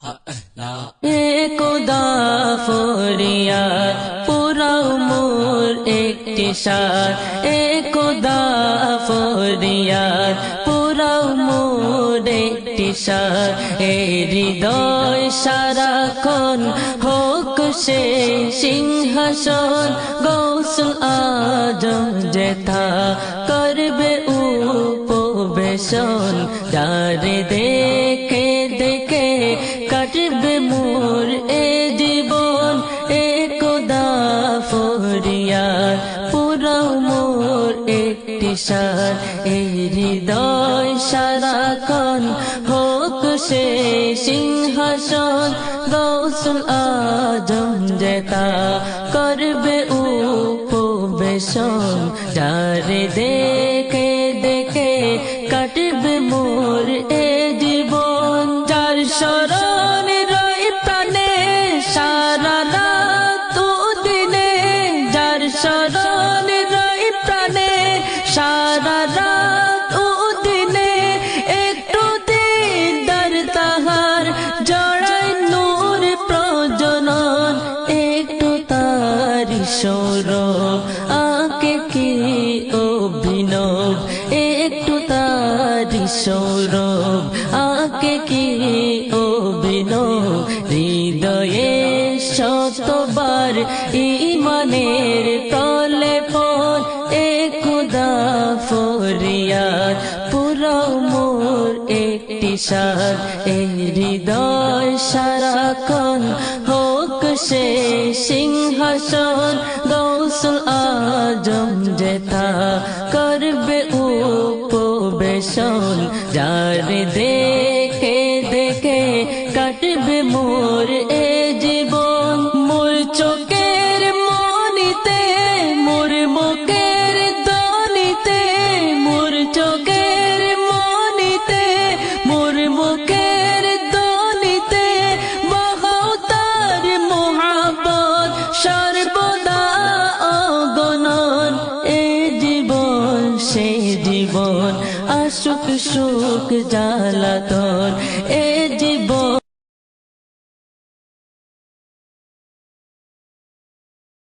একদা ফরিয়াদ পুরাও মোর একটি সার, একদা ফরিয়াদ পুরাও মোর একটি সার। এই হৃদয় সারাক্ষণ হোক সে সিংহাসন, গৌসুল আজম যেথা করবে উপবেশন। যারে দেখে দেখে কাটবে মোর এ জীবন, একদা ফরিয়াদ পুরাও মোর একটি সার। এই হৃদয় সারাক্ষণ হোক সে সিংহাসন, গৌসুল আজম যেথা করবে উপবেশন। যারে দেখে দেখে কাটবে মোর এ জীবন, যার শরণ রয় প্রাণে সারা রাত দিনে, যার শরণ রয় প্রাণে সারা রাত দিনে। একটু দিদার তাহার জড়ায় নূর প্রজনন, একটু তারি সৌরভ আঁকে কি অভিনব, একটু তারি সৌরভ আঁকে কি অভিনব। হৃদয়ে শতবার ইমানের প্রলেপন, একদা ফরিয়াদ পুরাও মোর একটি সার। এই হৃদয় সারাক্ষণ হোক সে সিংহাসন, গৌসুল আজম যেথা করবে উপবেশন। যারে দেখে দেখে কাটবে মোর এ জীবন, মোর চোখের মনিতে মোর মুখের ধ্বনিতে, মোর চোখের মনিতে মোর মুখের ধ্বনিতে বহাও তার মোহাব্বত সর্বদা অগণন। এ জীবন সে জীবন আসুক সুখ জ্বালাতন, এ জীবন